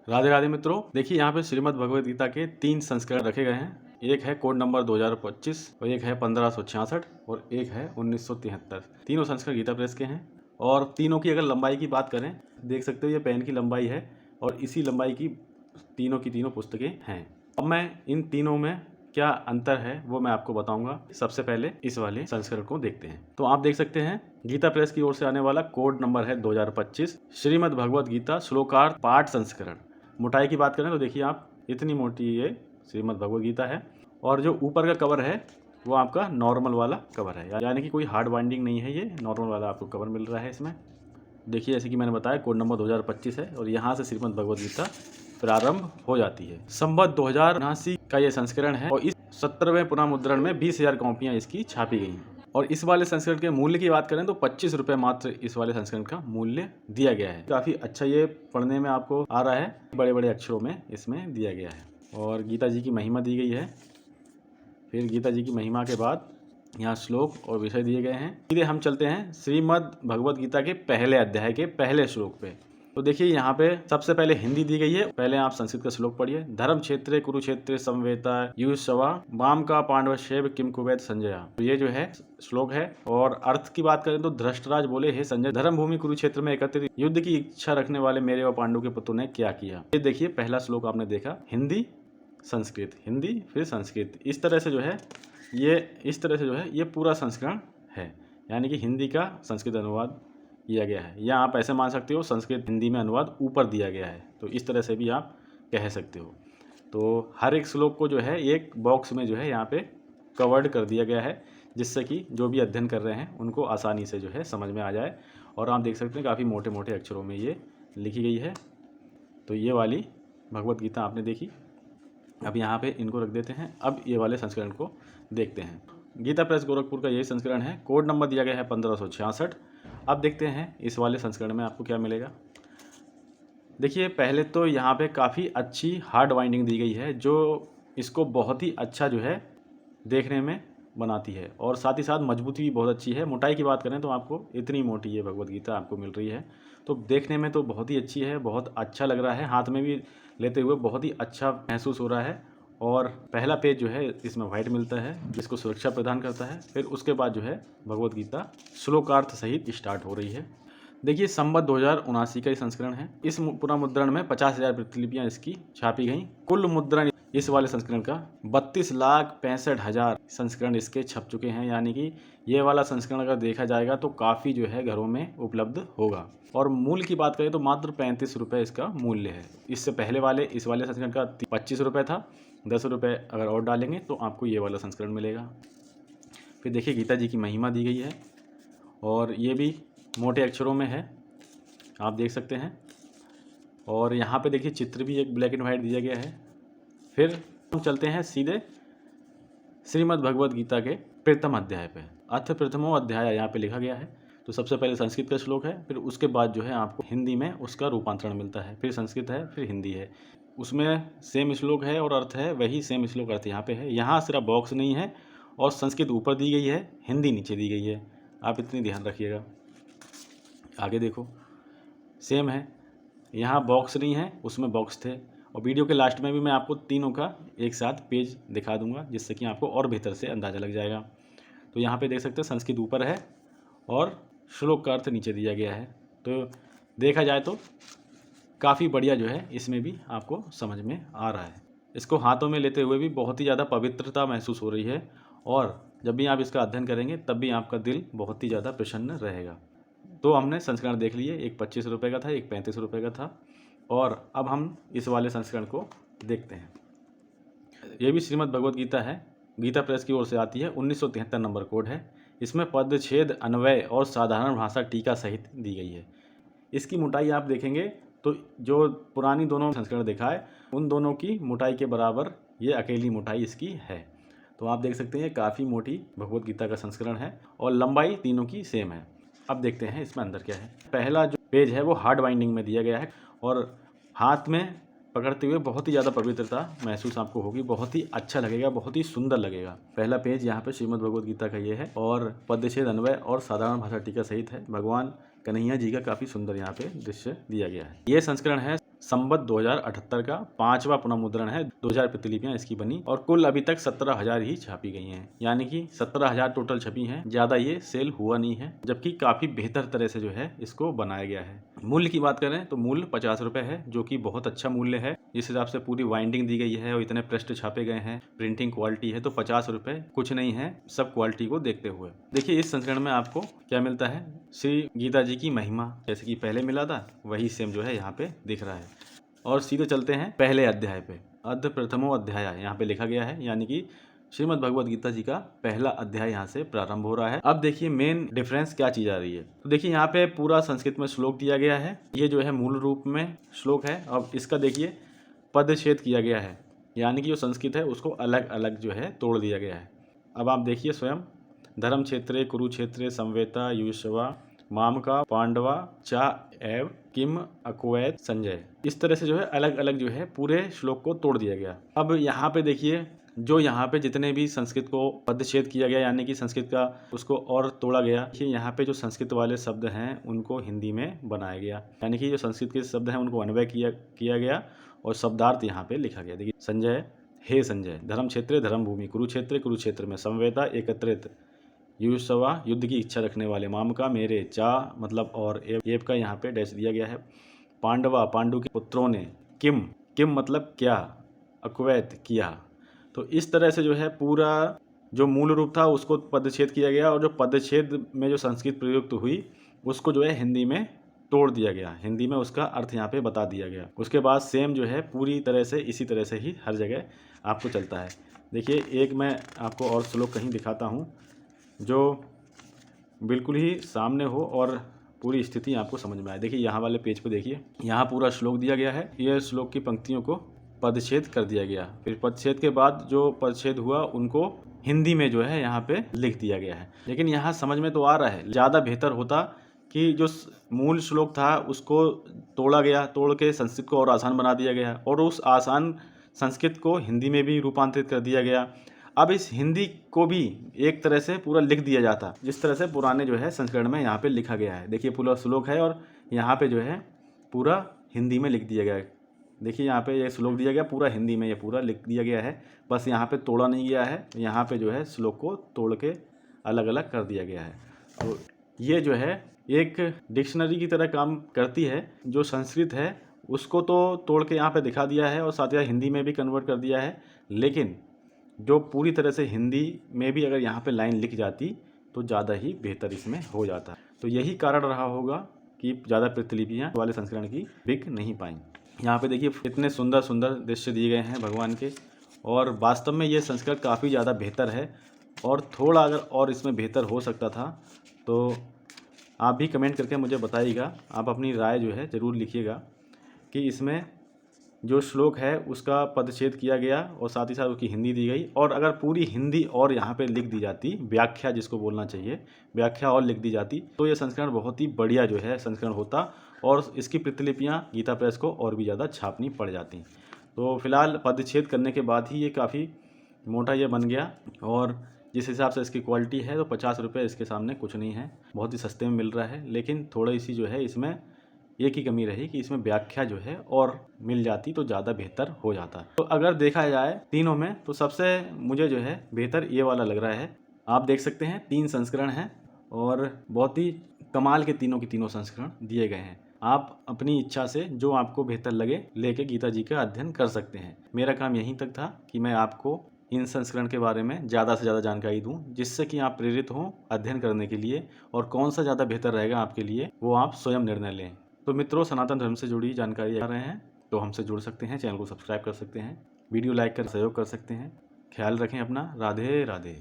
राधे राधे मित्रों, देखिए यहाँ पे श्रीमद् भगवद गीता के 3 संस्करण रखे गए हैं। एक है कोड नंबर 2025 और एक है 1566 और एक है 1973। तीनों संस्करण गीता प्रेस के हैं और तीनों की अगर लंबाई की बात करें, देख सकते हो ये पेन की लंबाई है और इसी लंबाई की तीनों पुस्तकें हैं। अब मैं इन तीनों में क्या अंतर है वो मैं आपको बताऊंगा। सबसे पहले इस वाले संस्करण को देखते हैं। तो आप देख सकते हैं गीता प्रेस की ओर से आने वाला कोड नंबर है 2025 श्रीमद् भगवद गीता श्लोकार्थ पाठ संस्करण। मोटाई की बात करें तो देखिए आप, इतनी मोटी ये श्रीमद् भगवद गीता है और जो ऊपर का कवर है वो आपका नॉर्मल वाला कवर है, यानी कि कोई हार्ड बाइंडिंग नहीं है, ये नॉर्मल वाला आपको कवर मिल रहा है इसमें। देखिए जैसे कि मैंने बताया कोड नंबर 2025 है और यहाँ से श्रीमद् भगवद गीता प्रारंभ हो जाती है। संवत 2079 का ये संस्करण है और इस 17वें पुनः मुद्रण में 20,000 कॉपियाँ इसकी छापी गई हैं। और इस वाले संस्करण के मूल्य की बात करें तो 25 रुपये मात्र इस वाले संस्करण का मूल्य दिया गया है। काफ़ी अच्छा ये पढ़ने में आपको आ रहा है, बड़े बड़े अक्षरों में इसमें दिया गया है। और गीता जी की महिमा दी गई है। फिर गीता जी की महिमा के बाद यहाँ श्लोक और विषय दिए गए हैं। सीधे हम चलते हैं श्रीमद् भगवद गीता के पहले अध्याय के पहले श्लोक पे। तो देखिए यहाँ पे सबसे पहले हिंदी दी गई है, पहले आप संस्कृत का श्लोक पढ़िए। धर्म क्षेत्रे कुरुक्षेत्रे समवेता युष्वा वाम का पांडव शैव किम कुवैत संजया। तो ये जो है श्लोक है। और अर्थ की बात करें तो धृष्टराज बोले, हे संजय, धर्म भूमि कुरुक्षेत्र में एकत्रित युद्ध की इच्छा रखने वाले मेरे और पांडु के पुत्रों ने क्या किया। ये देखिए पहला श्लोक आपने देखा, हिंदी संस्कृत, हिंदी फिर संस्कृत, इस तरह से जो है ये पूरा संस्करण है, यानी कि हिंदी का संस्कृत अनुवाद किया गया है। या आप ऐसे मान सकते हो संस्कृत हिंदी में अनुवाद ऊपर दिया गया है, तो इस तरह से भी आप कह सकते हो। तो हर एक श्लोक को जो है एक बॉक्स में जो है यहाँ पे कवर्ड कर दिया गया है, जिससे कि जो भी अध्ययन कर रहे हैं उनको आसानी से जो है समझ में आ जाए। और आप देख सकते हैं काफ़ी मोटे मोटे अक्षरों में ये लिखी गई है। तो ये वाली भगवद गीता आपने देखी। अब यहाँ पे इनको रख देते हैं। अब ये वाले संस्करण को देखते हैं। गीता प्रेस गोरखपुर का यही संस्करण है, कोड नंबर दिया गया है 1566। अब देखते हैं इस वाले संस्करण में आपको क्या मिलेगा। देखिए पहले तो यहाँ पे काफ़ी अच्छी हार्ड बाइंडिंग दी गई है, जो इसको बहुत ही अच्छा जो है देखने में बनाती है और साथ ही साथ मजबूती भी बहुत अच्छी है। मोटाई की बात करें तो आपको इतनी मोटी ये भगवद गीता आपको मिल रही है, तो देखने में तो बहुत ही अच्छी है, बहुत अच्छा लग रहा है, हाथ में भी लेते हुए बहुत ही अच्छा महसूस हो रहा है। और पहला पेज जो है इसमें वाइट मिलता है, जिसको सुरक्षा प्रदान करता है। फिर उसके बाद जो है भगवद गीता श्लोकार्थ सहित स्टार्ट हो रही है। देखिए संवत 2079 का ये संस्करण है। इस पुनः मुद्रण में 50,000 प्रतिलिपियाँ इसकी छापी गई। कुल मुद्रण इस वाले संस्करण का 32,65,000 संस्करण इसके छप चुके हैं, यानी कि ये वाला संस्करण अगर देखा जाएगा तो काफ़ी जो है घरों में उपलब्ध होगा। और मूल्य की बात करें तो मात्र 35 रुपये इसका मूल्य है। इससे पहले वाले इस वाले संस्करण का 25 रुपये था। 10 रुपये अगर और डालेंगे तो आपको ये वाला संस्करण मिलेगा। फिर देखिए गीता जी की महिमा दी गई है और ये भी मोटे अक्षरों में है, आप देख सकते हैं। और यहाँ पे देखिए चित्र भी एक ब्लैक एंड वाइट दिया गया है। फिर हम चलते हैं सीधे श्रीमद् भगवद गीता के प्रथम अध्याय पे। अथ प्रथमो अध्याय यहाँ पे लिखा गया है। तो सबसे पहले संस्कृत का श्लोक है, फिर उसके बाद जो है आपको हिंदी में उसका रूपांतरण मिलता है। फिर संस्कृत है, फिर हिंदी है, उसमें सेम श्लोक है और अर्थ है, वही सेम श्लोक अर्थ यहाँ पे है। यहाँ सिर्फ बॉक्स नहीं है और संस्कृत ऊपर दी गई है, हिंदी नीचे दी गई है, आप इतनी ध्यान रखिएगा। आगे देखो सेम है, यहाँ बॉक्स नहीं है, उसमें बॉक्स थे। और वीडियो के लास्ट में भी मैं आपको तीनों का एक साथ पेज दिखा दूंगा, जिससे कि आपको और बेहतर से अंदाज़ा लग जाएगा। तो यहाँ पे देख सकते हैं संस्कृत ऊपर है और श्लोक का अर्थ नीचे दिया गया है। तो देखा जाए तो काफ़ी बढ़िया जो है इसमें भी आपको समझ में आ रहा है। इसको हाथों में लेते हुए भी बहुत ही ज़्यादा पवित्रता महसूस हो रही है और जब भी आप इसका अध्ययन करेंगे तब भी आपका दिल बहुत ही ज़्यादा प्रसन्न रहेगा। तो हमने संस्करण देख लिए, एक 25 रुपये का था, एक 35 रुपये का था। और अब हम इस वाले संस्करण को देखते हैं। ये भी श्रीमद् भगवद गीता है, गीता प्रेस की ओर से आती है। 1973 नंबर कोड है। इसमें पदच्छेद, अन्वय और साधारण भाषा टीका सहित दी गई है। इसकी मोटाई आप देखेंगे तो जो पुरानी दोनों संस्करण देखा है उन दोनों की मोटाई के बराबर ये अकेली मोटाई इसकी है। तो आप देख सकते हैं काफ़ी मोटी भगवद गीता का संस्करण है और लंबाई तीनों की सेम है। अब देखते हैं इसमें अंदर क्या है। पहला जो पेज है वो हार्ड बाइंडिंग में दिया गया है और हाथ में पकड़ते हुए बहुत ही ज़्यादा पवित्रता महसूस आपको होगी, बहुत ही अच्छा लगेगा, बहुत ही सुंदर लगेगा। पहला पेज यहाँ पे श्रीमद् भगवद गीता का ये है और पदच्छेद, अन्वय और साधारण भाषा टीका सहित है। भगवान कन्हैया जी का काफ़ी सुंदर यहाँ पे दृश्य दिया गया है। ये संस्करण है संवत 2078 का 5वां पुनर्मुद्रण है। 2000 प्रतिलिपियां इसकी बनी और कुल अभी तक 17,000 ही छापी गई हैं, यानी कि 17,000 टोटल छपी हैं। ज़्यादा ये सेल हुआ नहीं है, जबकि काफ़ी बेहतर तरह से जो है इसको बनाया गया है। मूल्य की बात करें तो मूल्य 50 रुपये है, जो कि बहुत अच्छा मूल्य है। जिस हिसाब से पूरी वाइंडिंग दी गई है और इतने पृष्ठ छापे गए हैं, प्रिंटिंग क्वालिटी है, तो 50 रुपये कुछ नहीं है सब क्वालिटी को देखते हुए। देखिए इस संस्करण में आपको क्या मिलता है, श्री गीता जी की महिमा, जैसे कि पहले मिला था वही सेम जो है यहाँ पे दिख रहा है। और सीधे चलते हैं पहले अध्याय पे। अद्य प्रथमो अध्याय यहाँ पे लिखा गया है, यानी कि श्रीमद् भगवद गीता जी का पहला अध्याय यहाँ से प्रारंभ हो रहा है। अब देखिए मेन डिफरेंस क्या चीज आ रही है। तो देखिए यहाँ पे पूरा संस्कृत में श्लोक दिया गया है, ये जो है मूल रूप में श्लोक है। अब इसका देखिए पदच्छेद किया गया है, यानी कि जो संस्कृत है उसको अलग अलग जो है तोड़ दिया गया है। अब आप देखिए स्वयं, धर्म क्षेत्रे कुरुक्षेत्रे संवेता युष्वा मामका पांडवा चा एव किम अक्वैत संजय, इस तरह से जो है अलग अलग जो है पूरे श्लोक को तोड़ दिया गया। अब यहाँ पे देखिए जो यहाँ पे जितने भी संस्कृत को पदच्छेद किया गया, यानी कि संस्कृत का उसको और तोड़ा गया, कि यहाँ पे जो संस्कृत वाले शब्द हैं उनको हिंदी में बनाया गया, यानी कि जो संस्कृत के शब्द हैं उनको अन्वय किया गया और शब्दार्थ यहाँ पे लिखा गया। देखिए संजय, हे संजय, धर्म क्षेत्रे धर्म भूमि, कुरुक्षेत्र कुरुक्षेत्र में, संवेता एकत्रित, युष्वा युद्ध की इच्छा रखने वाले, मामका मेरे, चा मतलब और, एव का यहाँ पे डैश दिया गया है, पांडवा पांडु के पुत्रों ने, किम किम मतलब क्या, अक्वैत किया। तो इस तरह से जो है पूरा जो मूल रूप था उसको पदच्छेद किया गया और जो पदच्छेद में जो संस्कृत प्रयुक्त हुई उसको जो है हिंदी में तोड़ दिया गया, हिंदी में उसका अर्थ यहाँ पे बता दिया गया। उसके बाद सेम जो है पूरी तरह से इसी तरह से ही हर जगह आपको चलता है। देखिए एक मैं आपको और श्लोक कहीं दिखाता हूँ जो बिल्कुल ही सामने हो और पूरी स्थिति आपको समझ में आए। देखिए यहाँ वाले पेज पे देखिए, यहाँ पूरा श्लोक दिया गया है, यह श्लोक की पंक्तियों को पदच्छेद कर दिया गया। फिर पदच्छेद के बाद जो पदच्छेद हुआ उनको हिंदी में जो है यहाँ पे लिख दिया गया है। लेकिन यहाँ समझ में तो आ रहा है, ज़्यादा बेहतर होता कि जो मूल श्लोक था उसको तोड़ा गया, तोड़ के संस्कृत को और आसान बना दिया गया और उस आसान संस्कृत को हिंदी में भी रूपांतरित कर दिया गया। अब इस हिंदी को भी एक तरह से पूरा लिख दिया जाता, जिस तरह से पुराने जो है संस्करण में यहाँ पे लिखा गया है। देखिए पूरा श्लोक है और यहाँ पे जो है पूरा हिंदी में लिख दिया गया है। देखिए यहाँ पे ये श्लोक दिया गया पूरा हिंदी में, ये पूरा लिख दिया गया है, बस यहाँ पे तोड़ा नहीं गया है, यहाँ पे जो है श्लोक को तोड़ के अलग अलग कर दिया गया है। तो ये जो है एक डिक्शनरी की तरह काम करती है। जो संस्कृत है उसको तो तोड़ के यहाँ पे दिखा दिया है और साथ ही हिंदी में भी कन्वर्ट कर दिया है, लेकिन जो पूरी तरह से हिंदी में भी अगर यहाँ पे लाइन लिख जाती तो ज़्यादा ही बेहतर इसमें हो जाता। तो यही कारण रहा होगा कि ज़्यादा प्रतिलिपियाँ वाले संस्करण की बिक नहीं पाई। यहाँ पे देखिए इतने सुंदर सुंदर दृश्य दिए गए हैं भगवान के, और वास्तव में ये संस्करण काफ़ी ज़्यादा बेहतर है और थोड़ा अगर और इसमें बेहतर हो सकता था तो आप भी कमेंट करके मुझे बताइएगा। आप अपनी राय जो है ज़रूर लिखिएगा कि इसमें जो श्लोक है उसका पदच्छेद किया गया और साथ ही साथ उसकी हिंदी दी गई, और अगर पूरी हिंदी और यहाँ पे लिख दी जाती, व्याख्या जिसको बोलना चाहिए, व्याख्या और लिख दी जाती, तो ये संस्करण बहुत ही बढ़िया जो है संस्करण होता और इसकी प्रतिलिपियाँ गीता प्रेस को और भी ज़्यादा छापनी पड़ जाती। तो फिलहाल पदच्छेद करने के बाद ही ये काफ़ी मोटा ये बन गया, और जिस हिसाब से इसकी क्वालिटी है तो 50 रुपये इसके सामने कुछ नहीं है, बहुत ही सस्ते में मिल रहा है। लेकिन थोड़ी सी जो है इसमें एक ही कमी रही कि इसमें व्याख्या जो है और मिल जाती तो ज़्यादा बेहतर हो जाता। तो अगर देखा जाए तीनों में तो सबसे मुझे जो है बेहतर ये वाला लग रहा है। आप देख सकते हैं 3 संस्करण हैं और बहुत ही कमाल के तीनों के तीनों संस्करण दिए गए हैं। आप अपनी इच्छा से जो आपको बेहतर लगे लेके गीता जी का अध्ययन कर सकते हैं। मेरा काम यहीं तक था कि मैं आपको इन संस्करण के बारे में ज़्यादा से ज़्यादा जानकारी दूं, जिससे कि आप प्रेरित हों अध्ययन करने के लिए, और कौन सा ज़्यादा बेहतर रहेगा आपके लिए वो आप स्वयं निर्णय लें। तो मित्रों, सनातन धर्म से जुड़ी जानकारी आ रहे हैं तो हमसे जुड़ सकते हैं, चैनल को सब्सक्राइब कर सकते हैं, वीडियो लाइक कर सहयोग कर सकते हैं। ख्याल रखें अपना। राधे राधे।